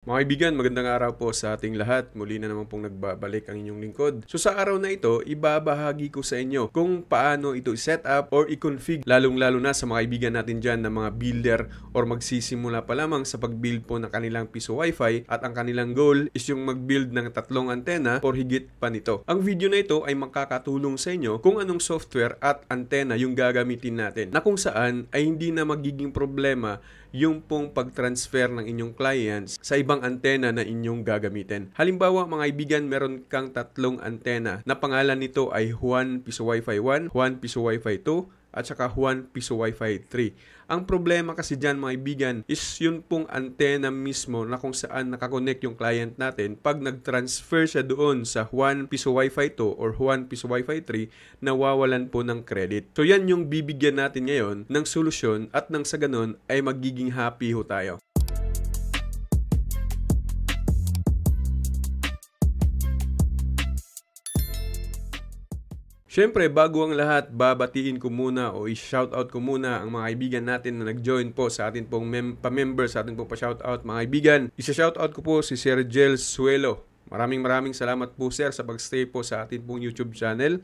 Mga kaibigan, magandang araw po sa ating lahat. Muli na naman pong nagbabalik ang inyong lingkod. So sa araw na ito, ibabahagi ko sa inyo kung paano ito i-set up or i-config, lalong-lalo na sa mga kaibigan natin dyan na mga builder or magsisimula pa lamang sa pag-build po ng kanilang piso wifi at ang kanilang goal is yung mag-build ng 3 antena or higit pa nito. Ang video na ito ay makakatulong sa inyo kung anong software at antena yung gagamitin natin na kung saan ay hindi na magiging problema yung pong pag-transfer ng inyong clients sa ibang antena na inyong gagamitin. Halimbawa mga kaibigan, meron kang 3 antena na pangalan nito ay Juan Piso Wi-Fi 1, Juan Piso Wi-Fi 2, at saka Juan Piso Wi-Fi 3. Ang problema kasi dyan mga kaibigan is yun pong antena mismo na kung saan nakakonect yung client natin. Pag nag-transfer siya doon sa Juan Piso Wi-Fi 2 or Juan Piso Wi-Fi 3, nawawalan po ng credit. So yan yung bibigyan natin ngayon ng solusyon at nang sa ganun ay magiging happy ho tayo. Siyempre, bago ang lahat, babatiin ko muna o i-shoutout ko muna ang mga kaibigan natin na nag-join po sa atin pong pa-member, sa atin pong pa-shoutout mga kaibigan. Isa-shoutout ko po si Sir Jel Suelo. Maraming salamat po sir sa pag-stay po sa atin pong YouTube channel.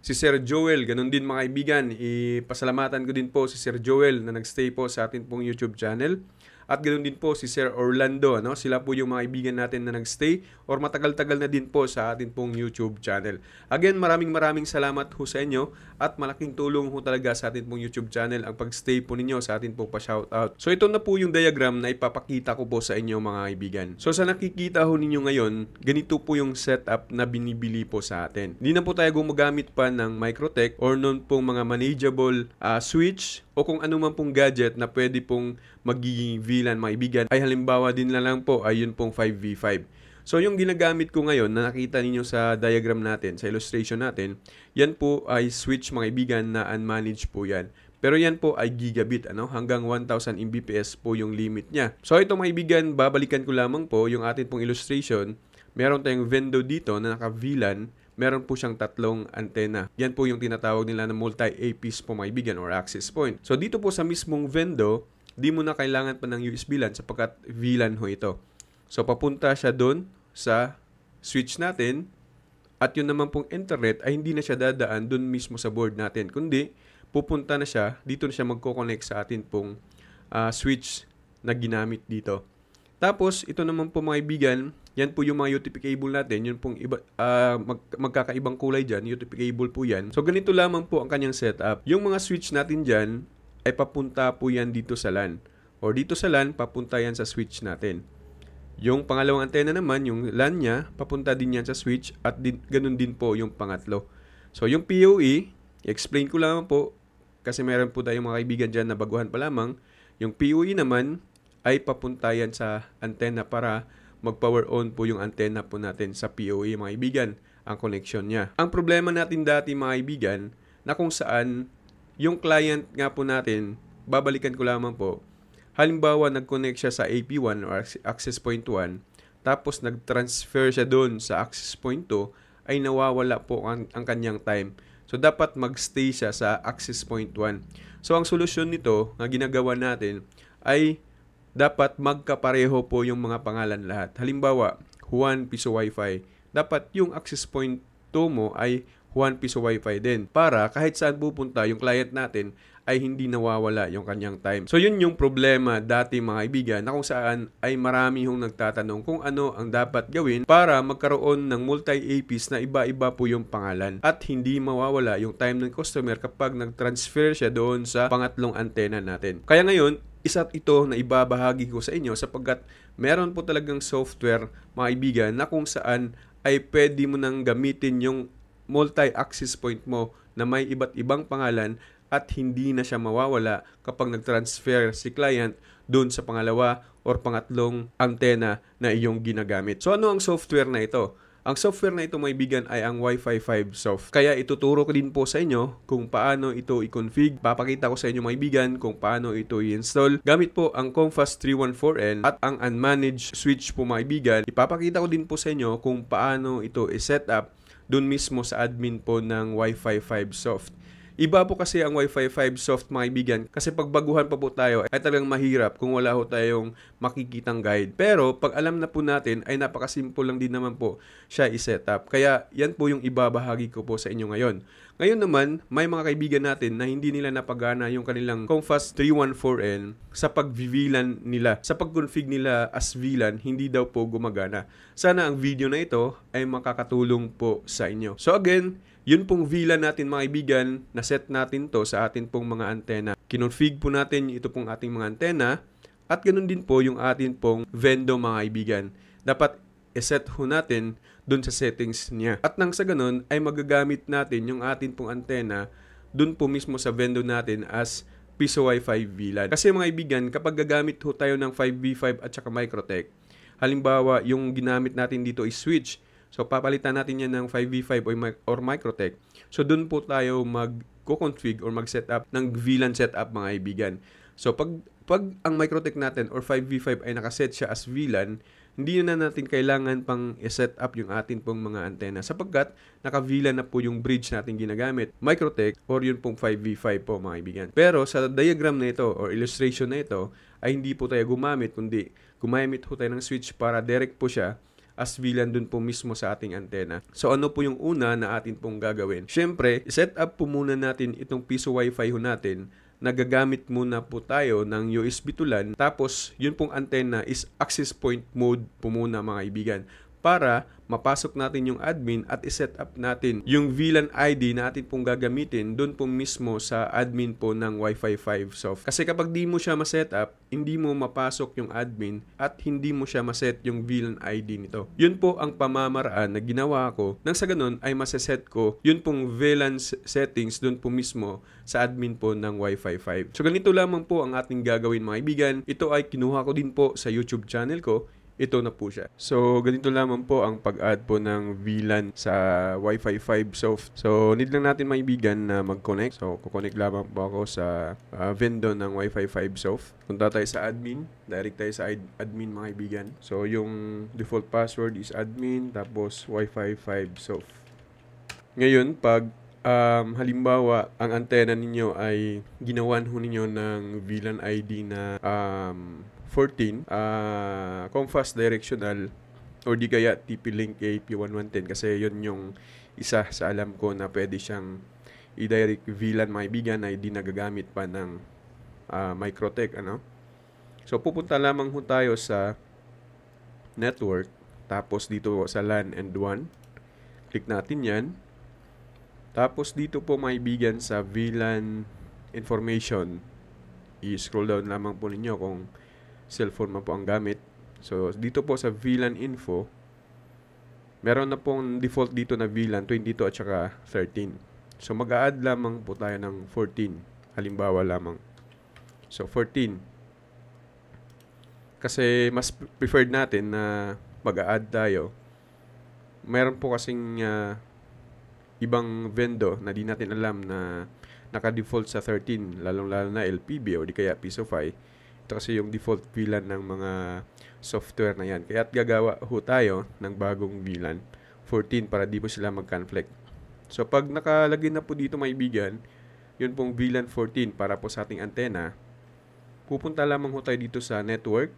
Si Sir Joel, ganun din mga kaibigan, ipasalamatan ko din po si Sir Joel na nag-stay po sa atin pong YouTube channel. At ganoon din po si Sir Orlando, sila po yung mga kaibigan natin na nagstay or matagal-tagal na din po sa atin pong YouTube channel. Again, maraming salamat ho sa inyo at malaking tulong ho talaga sa atin pong YouTube channel ang pagstay po ninyo sa atin pong pa-shoutout. So ito na po yung diagram na ipapakita ko po sa inyo mga kaibigan. So sa nakikita ho ninyo ngayon, ganito po yung setup na binibili po sa atin. Hindi na po tayo gumagamit pa ng Microtech or noon pong mga manageable switch o kung ano man pong gadget na pwede pong magiging VLAN mga kaibigan, ay halimbawa din na lang po ay yun pong 5v5. So yung ginagamit ko ngayon na nakita ninyo sa diagram natin, sa illustration natin, yan po ay switch mga kaibigan na unmanaged po yan. Pero yan po ay gigabit, hanggang 1000 Mbps po yung limit niya. So ito mga kaibigan, babalikan ko lamang po yung atin pong illustration. Meron tayong Vendo dito na naka-VLAN. Meron po siyang 3 antena. Yan po yung tinatawag nila na multi-APs po mga kaibigan or access point. So dito po sa mismong Vendo, di mo na kailangan pa ng USB LAN sapagkat VLAN ho ito. So papunta siya doon sa switch natin at yun naman pong internet ay hindi na siya dadaan doon mismo sa board natin. Kundi pupunta na siya, dito na siya magko-connect sa atin pong switch na ginamit dito. Tapos ito naman po mga kaibigan, yan po yung mga UTP cable natin, yun pong magkakaibang kulay dyan, UTP cable po yan. So ganito lamang po ang kanyang setup. Yung mga switch natin dyan ay papunta po yan dito sa LAN. Or dito sa LAN, papunta yan sa switch natin. Yung pangalawang antena naman, yung LAN niya, papunta din yan sa switch at ganun din po yung pangatlo. So yung PoE, i-explain ko lang po kasi meron po tayong mga kaibigan dyan na baguhan pa lamang. Yung PoE naman ay papunta yan sa antena para mag-power on po yung antena po natin sa PoE mga kaibigan, ang connection niya. Ang problema natin dati mga kaibigan, na kung saan yung client nga po natin, babalikan ko lamang po, halimbawa nag-connect siya sa AP1 or access point 1, tapos nag-transfer siya doon sa access point 2, ay nawawala po ang kanyang time. So dapat mag-stay siya sa access point 1. So ang solusyon nito na ginagawa natin ay dapat magkapareho po yung mga pangalan lahat. Halimbawa, Juan Piso Wi-Fi. Dapat yung access point 2 mo ay Juan Piso Wi-Fi din. Para kahit saan pupunta yung client natin ay hindi nawawala yung kanyang time. So yun yung problema dati mga kaibigan na kung saan ay marami hong nagtatanong kung ano ang dapat gawin para magkaroon ng multi-APs na iba-iba po yung pangalan at hindi mawawala yung time ng customer kapag nag-transfer siya doon sa pangatlong antena natin. Kaya ngayon, isa't ito na ibabahagi ko sa inyo sapagkat meron po talagang software mga kaibigan na kung saan ay pwede mo nang gamitin yung multi-access point mo na may iba't ibang pangalan at hindi na siya mawawala kapag nag-transfer si client doon sa pangalawa or pangatlong antena na iyong ginagamit. So ano ang software na ito? Ang software na ito mga kaibigan ay ang Wi-Fi 5 soft. Kaya ituturo ko din po sa inyo kung paano ito i-config. Papakita ko sa inyo mga kaibigan kung paano ito i-install. Gamit po ang COMFAS 314N at ang unmanaged switch po mga kaibigan. Ipapakita ko din po sa inyo kung paano ito i-set up doon mismo sa admin po ng Wi-Fi 5 soft. Iba po kasi ang Wi-Fi 5 soft mga kaibigan kasi pag baguhan pa po tayo ay talagang mahirap kung wala ho tayong makikitang guide. Pero pag alam na po natin ay napakasimple lang din naman po siya i-setup. Kaya yan po yung ibabahagi ko po sa inyo ngayon. Ngayon naman, may mga kaibigan natin na hindi nila napagana yung kanilang Comfast 314N sa pag-VLAN nila. Sa pag-config nila as VLAN, hindi daw po gumagana. Sana ang video na ito ay makakatulong po sa inyo. So again, yun pong VLAN natin mga kaibigan, na-set natin to sa atin pong mga antena. Kinonfig po natin ito pong ating mga antena at ganun din po yung atin pong Vendo mga kaibigan. Dapat i-set ho natin dun sa settings niya. At nang sa ganun ay magagamit natin yung atin pong antena dun po mismo sa Vendo natin as Piso Wi-Fi VLAN. Kasi mga kaibigan, kapag gagamit ho tayo ng 5v5 at saka Microtech, halimbawa yung ginamit natin dito is switch. So, papalitan natin yan ng 5v5 or Microtech. So, dun po tayo mag-config or mag-setup ng VLAN setup mga kaibigan. So, pag ang Microtech natin or 5v5 ay nakaset siya as VLAN, hindi na natin kailangan pang i-set up yung atin pong mga antena sapagkat naka-VLAN na po yung bridge natin ginagamit, Microtech or yun pong 5v5 po mga kaibigan. Pero sa diagram na ito or illustration na ito ay hindi po tayo gumamit kundi gumamit po tayo ng switch para direct po siya as VLAN dun po mismo sa ating antena. So ano po yung una na atin pong gagawin? Syempre, set up po muna natin itong Piso Wi-Fi ho natin. Nagagamit muna po tayo ng USB to LAN. Tapos, yun pong antena is access point mode po muna mga kaibigan. Para mapasok natin yung admin at iset up natin yung VLAN ID na atin pong gagamitin doon po mismo sa admin po ng Wi-Fi 5 soft. Kasi kapag di mo siya ma-set up, hindi mo mapasok yung admin at hindi mo siya ma-set yung VLAN ID nito. Yun po ang pamamaraan na ginawa ko. Nang sa ganun ay masaset ko yun pong VLAN settings doon po mismo sa admin po ng Wi-Fi 5. So ganito lamang po ang ating gagawin mga kaibigan. Ito ay kinuha ko din po sa YouTube channel ko. Ito na po siya. So, ganito lamang po ang pag-add po ng VLAN sa Wi-Fi 5 soft. So, need lang natin maibigan na mag-connect. So, kukonect lamang po ako sa Vendo ng Wi-Fi 5 soft. Punta tayo sa admin. Direct tayo sa admin mga kaibigan. So, yung default password is admin tapos Wi-Fi 5 soft. Ngayon, pag halimbawa, ang antena ninyo ay ginawan ho ninyo ng VLAN ID na 14, Comfast directional or di kaya TP-Link AP1110 kasi yun yung isa sa alam ko na pwede siyang i-direct VLAN mga kaibigan na hindi nagagamit pa ng Microtech. So pupunta lamang ho tayo sa network tapos dito sa LAN and WAN. Click natin yan. Tapos dito po mga kaibigan sa VLAN information, i-scroll down lamang po ninyo kung cellphone man po ang gamit. So, dito po sa VLAN info, meron na pong default dito na VLAN 22 at saka 13. So, mag-a-add lamang po tayo ng 14. Halimbawa lamang. So, 14. Kasi mas preferred natin na mag-a-add tayo. Meron po kasing ibang Vendo na di natin alam na naka-default sa 13, lalong-lalo na LPB o di kaya Piso-Fi. Ito kasi yung default VLAN ng mga software na yan. Kaya gagawa ho tayo ng bagong VLAN 14 para di po sila mag-conflict. So pag nakalagay na po dito mga kaibigan, yun pong VLAN 14 para po sa ating antena, pupunta lamang ho tayo dito sa network,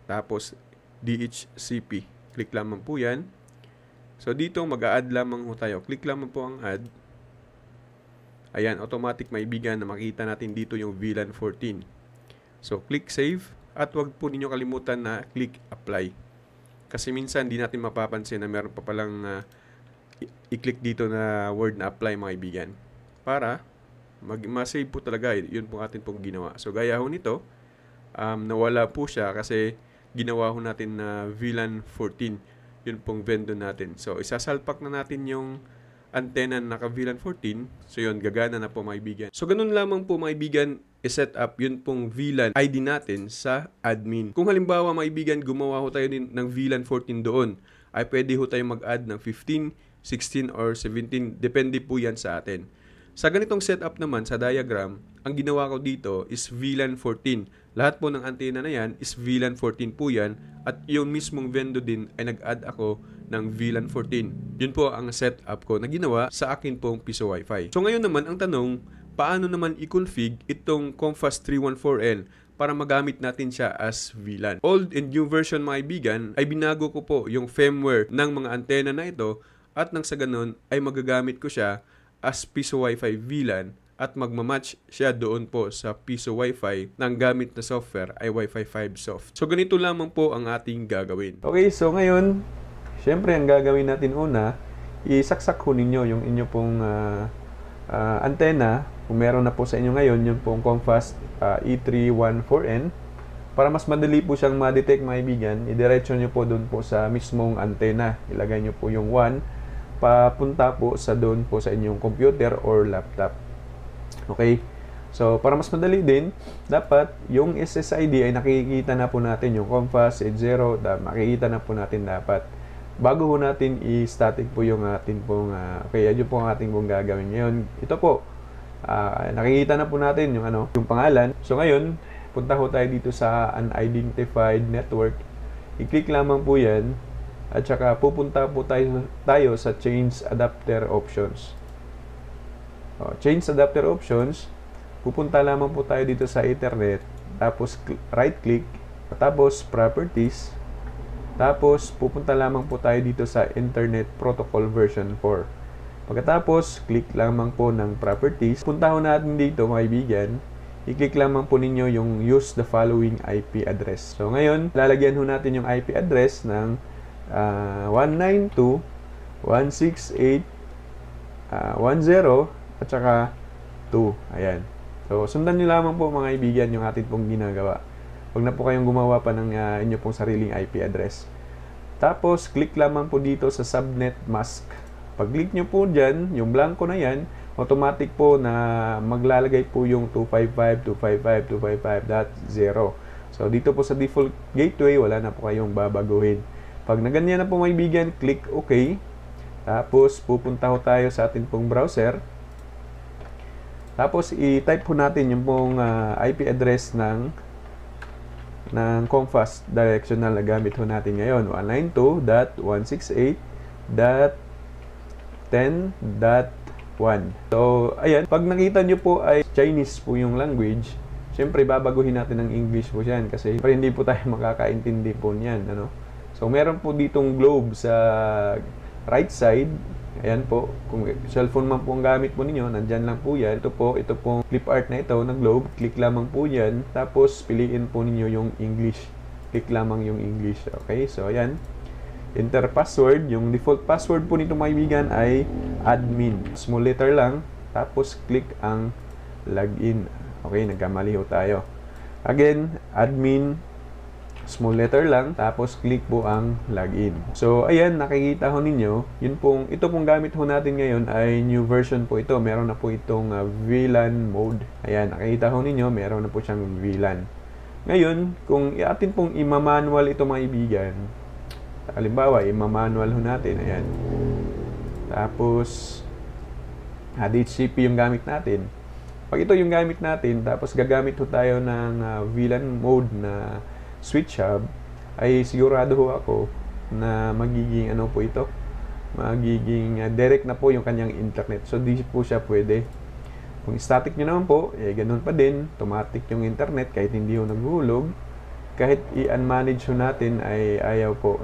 tapos DHCP. Click lamang po yan. So dito mag-a-add lamang ho tayo. Click lamang po ang add. Ayan, automatic mga kaibigan na makita natin dito yung VLAN 14. So, click save at wag po ninyo kalimutan na click apply. Kasi minsan di natin mapapansin na meron pa palang i-click dito na word na apply mga kaibigan. Para ma-save po talaga, yun po atin pong ginawa. So, gaya ho nito, nawala po siya kasi ginawa ho natin na VLAN 14, yun pong Vendo natin. So, isasalpak na natin yung antena na naka-VLAN 14. So, yun, gagana na po mga kaibigan. So, ganun lamang po mga kaibigan, i-set up yun pong VLAN ID natin sa admin. Kung halimbawa mga kaibigan, gumawa ho tayo din ng VLAN 14 doon, ay pwede ho tayo mag-add ng 15, 16, or 17. Depende po yan sa atin. Sa ganitong setup naman, sa diagram, ang ginawa ko dito is VLAN 14. Lahat po ng antena na yan is VLAN 14 po yan. At yung mismong Vendo din ay nag-add ako ng VLAN 14. Yun po ang setup ko na ginawa sa akin pong Piso Wi-Fi. So ngayon naman, ang tanong, paano naman i-config itong Comfast 314N para magamit natin siya as VLAN. Old and new version mga kaibigan ay binago ko po yung firmware ng mga antena na ito at nang sa ganun ay magagamit ko siya as Piso Wi-Fi VLAN at magmamatch siya doon po sa Piso Wi-Fi ng gamit na software ay Wi-Fi 5 Soft. So ganito lamang po ang ating gagawin. Okay, so ngayon, syempre ang gagawin natin una, isaksak ho ninyo yung inyo pong antena. Kung meron na po sa inyo ngayon, yung pong Comfast E314N. Para mas madali po siyang ma-detect mga kaibigan, idiretso nyo po doon po sa mismong antena. Ilagay nyo po yung 1 papunta po sa doon po sa inyong computer or laptop. Okay? So, para mas madali din, dapat yung SSID ay nakikita na po natin yung Comfast 80, makikita na po natin dapat. Bago po natin i-static po yung ating pong, okay, yun po ang ating pong gagawin ngayon. Ito po, nakikita na po natin yung, yung pangalan. So, ngayon, punta po tayo dito sa unidentified network. I-click lamang po yan. At saka pupunta po tayo sa change adapter options. Change adapter options, pupunta lamang po tayo dito sa Ethernet, tapos right click, tapos properties, tapos pupunta lamang po tayo dito sa Internet Protocol version 4. Pagkatapos, click lamang po ng properties. Punta ho natin dito mga kaibigan, i-click lamang po ninyo yung use the following IP address. So ngayon, lalagyan ho natin yung IP address ng 192.168.10 at saka 2. Ayan. So, sundan nyo lamang po mga kaibigan yung atin pong ginagawa. Huwag na po kayong gumawa pa ng inyo pong sariling IP address. Tapos, click lamang po dito sa subnet mask. Pag-click nyo po dyan, yung blanco na yan, automatic po na maglalagay po yung 255.255.255.0. So, dito po sa default gateway, wala na po kayong babaguhin. Pag naganyan na po mga kaibigan, click OK. Tapos, pupunta ho tayo sa atin pong browser. Tapos, i-type po natin yung pong IP address ng Comfast directional na gamit ho natin ngayon. 192.168.10.1. So, ayan. Pag nakita nyo po ay Chinese po yung language, syempre, babaguhin natin ng English po yan kasi hindi po tayo makakaintindi po niyan. So, meron po ditong globe sa right side. Ayan po, kung cellphone man po ang gamit po ninyo, nandyan lang po yan. Ito pong clip art na ito na globe. Click lamang po yan. Tapos, piliin po ninyo yung English. Click lamang yung English. Okay, so ayan. Enter password. Yung default password po nito mga kaibigan ay admin. Small letter lang. Tapos, click ang login. Okay, nagkamali ho tayo. Again, admin. Small letter lang, tapos click po ang login. So, ayan, nakikita ho ninyo, ito pong gamit ho natin ngayon ay new version po ito. Meron na po itong VLAN mode. Ayan, nakikita ho ninyo, meron na po siyang VLAN. Ngayon, kung atin pong imamanual ito mga ibigan, halimbawa, imamanual ho natin, ayan. Tapos, DHCP yung gamit natin. Pag ito yung gamit natin, tapos gagamit ho tayo ng VLAN mode na switch hub, ay sigurado ho ako na magiging po ito, magiging direct na po yung kanyang internet. So di po siya pwede. Kung static nyo naman po, ganun pa din, automatic yung internet kahit hindi ho naghulog. Kahit i-unmanage ho natin ay ayaw po,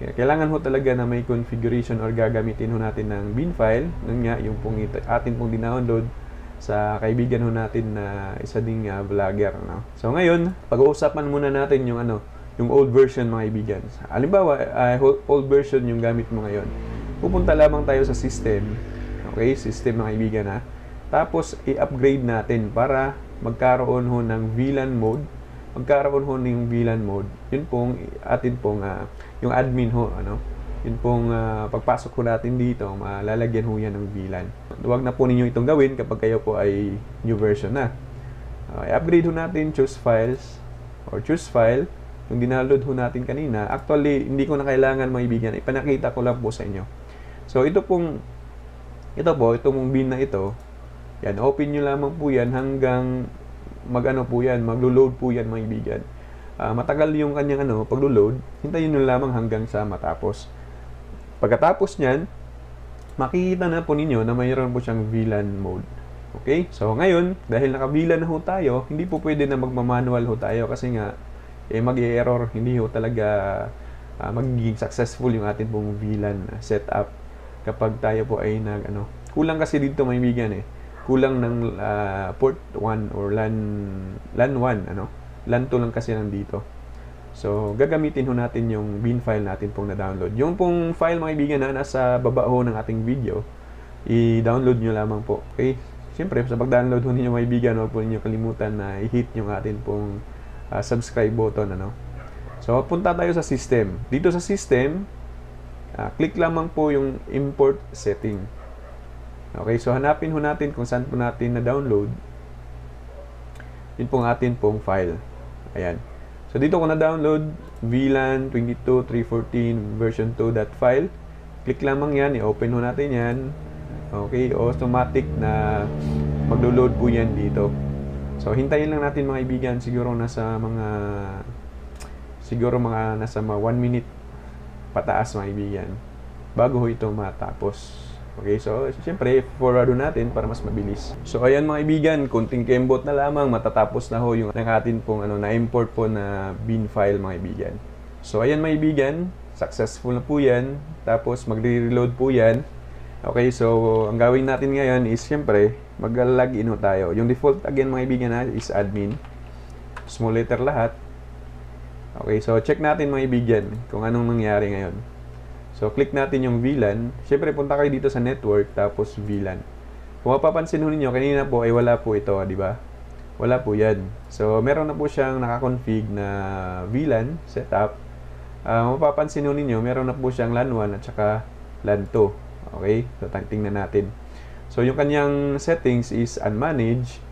Kaya kailangan ho talaga na may configuration or gagamitin ho natin ng bin file. Nun nga, yung atin pong dinownload sa kaibigan ho natin na isa ding vlogger. So ngayon, pag-uusapan muna natin yung yung old version mga kaibigan. Halimbawa, old version yung gamit mo ngayon. Pupunta lamang tayo sa system. Okay, system mga kaibigan Tapos i-upgrade natin para magkaroon ho ng VLAN mode. Magkaroon ho ng VLAN mode. Yun pong atin pong yung admin ho, yun pong pagpasok ko natin dito, malalagyan ho yan ng VLAN. Huwag na po ninyo itong gawin kapag kayo po ay new version na. I-upgrade ho natin, choose files, or choose file, yung dinaload ho natin kanina. Actually, hindi ko na kailangan maibigan, ipanakita ko lang po sa inyo. So, itong mong bin na ito, yan, open nyo lamang po yan hanggang maglo-load po yan maibigan. Matagal yung kanyang paglo-load, hintayin nyo lamang hanggang sa matapos. Pagkatapos niyan, makikita na po ninyo na mayroon po siyang VLAN mode. Okay? So ngayon, dahil nakabila na ho tayo, hindi po pwede na magmamanual ho tayo kasi nga mag-i-error, hindi ho talaga magiging successful yung ating pong VLAN setup kapag tayo po ay kulang kasi dito may bigan kulang ng port 1 or LAN 1 LAN 2 lang kasi nandito. So gagamitin ho natin yung bin file natin pong na-download. Yung pong file mga kaibigan na nasa baba ho ng ating video, i-download nyo lamang po. Okay? Siyempre, sa pag-download ho ninyo mga kaibigan, huwag po ninyo kalimutan na i-hit yung atin pong subscribe button. So, punta tayo sa system. Dito sa system, click lamang po yung import setting. Okay, so hanapin ho natin kung saan po natin na-download. Yun pong atin pong file. Ayan. So, dito ko na-download VLAN 22314 version 2.file. Click lamang yan, i-open ho natin yan. Okay, automatic na maglo-load po yan dito. So, hintayin lang natin mga kaibigan, siguro nasa mga 1 minute pataas mga kaibigan bago ho ito matapos. Okay, so siyempre forward natin para mas mabilis. So ayan mga kaibigan, kunting kembot na lamang matatapos na ho yung atin pong na-import po na bin file mga kaibigan. So ayan mga kaibigan, successful na po yan. Tapos magre-reload po yan. Okay, so ang gawin natin ngayon is siyempre mag-login ho tayo. Yung default again mga kaibigan is admin. Small letter lahat. Okay, so check natin mga kaibigan kung anong nangyari ngayon. So click natin yung VLAN. Siyempre punta kayo dito sa network tapos VLAN. Kung mapapansin ho ninyo, kanina po ay wala po ito, di ba? Wala po yan. So meron na po siyang nakakonfig na VLAN setup. Mapapansin ho ninyo, meron na po siyang LAN 1 at saka LAN 2. Okay, so tingnan natin. So yung kanyang settings is unmanaged.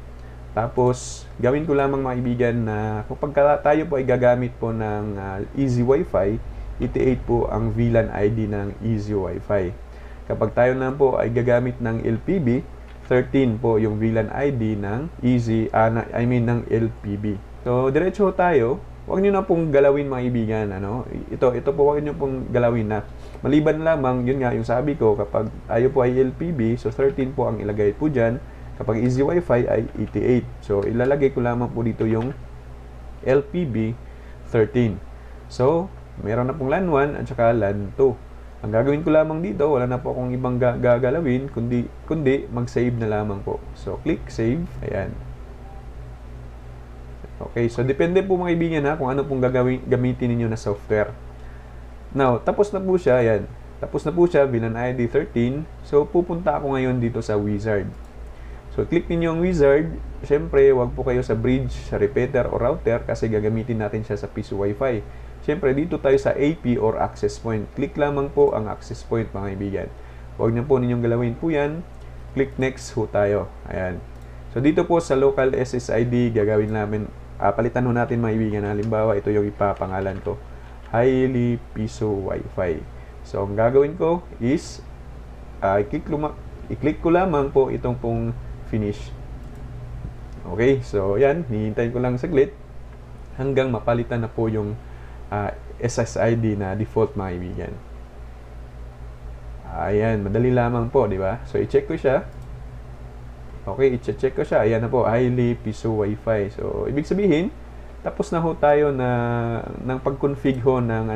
Tapos gawin ko lamang mga kaibigan na kapag tayo po ay gagamit po ng Easy Wi-Fi, 88 po ang VLAN ID ng Easy Wi-Fi. Kapag tayo naman po ay gagamit ng LPB, 13 po yung VLAN ID ng Easy, ng LPB. So diretso tayo. Huwag niyo na pong galawin mga kaibigan, Ito po huwag niyo pong galawin na. Maliban lamang, yun nga yung sabi ko, kapag tayo po ay LPB, so 13 po ang ilagay po diyan. Kapag Easy Wi-Fi ay 88. So ilalagay ko lamang po dito yung LPB 13. So meron na pong LAN 1 at saka LAN 2. Ang gagawin ko lamang dito, wala na po akong ibang gagalawin, kundi mag-save na lamang po. So click save. Ayan. Okay, so depende po mga kaibigan kung ano pong gamitin niyo na software. Now, tapos na po siya, ayan. Tapos na po siya, VLAN ID 13. So, pupunta ako ngayon dito sa wizard. So, click niyo yung wizard. Siyempre, wag po kayo sa bridge, sa repeater o router kasi gagamitin natin siya sa piso Wi-Fi. Siyempre, dito tayo sa AP or access point. Click lamang po ang access point mga kaibigan. Huwag na po ninyong galawin po yan. Click next ho tayo. Ayan. So, dito po sa local SSID, gagawin namin, palitan ho natin mga kaibigan. Halimbawa, ito yung ipapangalan ko. Highly Piso Wi-Fi. So, ang gagawin ko is i-click ko lamang po itong pong finish. Okay, so yan, hihintayin ko lang saglit hanggang mapalitan na po yung SSID na default mga kaibigan. Ayan, madali lamang po, di ba? So, i-check ko siya. Okay, i-check ko siya. Ayan na po, Highly Piso Wi-Fi. So, ibig sabihin, tapos na ho tayo ng pag-config ho ng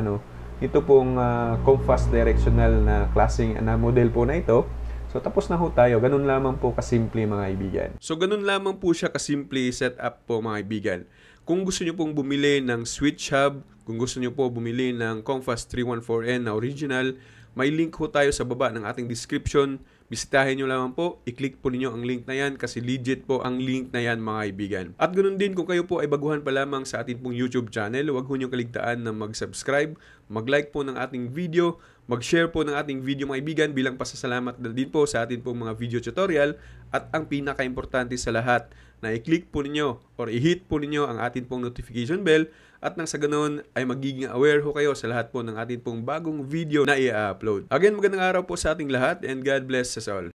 ito pong COMFAS directional na klaseng model po na ito. So tapos na ho tayo. Ganun lamang po kasimple mga kaibigan. So ganun lamang po siya kasimple setup po mga kaibigan. Kung gusto niyo pong bumili ng switch hub, kung gusto niyo po bumili ng COMFAS 314N na original, may link ho tayo sa baba ng ating description. Bisitahin nyo lamang po, i-click po ninyo ang link na yan kasi legit po ang link na yan mga kaibigan. At ganoon din kung kayo po ay baguhan pa lamang sa ating pong YouTube channel, huwag ho nyo kaligtaan na mag-subscribe, mag-like po ng ating video, mag-share po ng ating video mga kaibigan bilang pasasalamat na din po sa ating pong mga video tutorial. At ang pinaka-importante sa lahat, na i-click po ninyo or i-hit po ninyo ang ating pong notification bell at nang sa ganoon ay magiging aware ho kayo sa lahat po ng ating pong bagong video na i-upload. Again, magandang araw po sa ating lahat and God bless us all.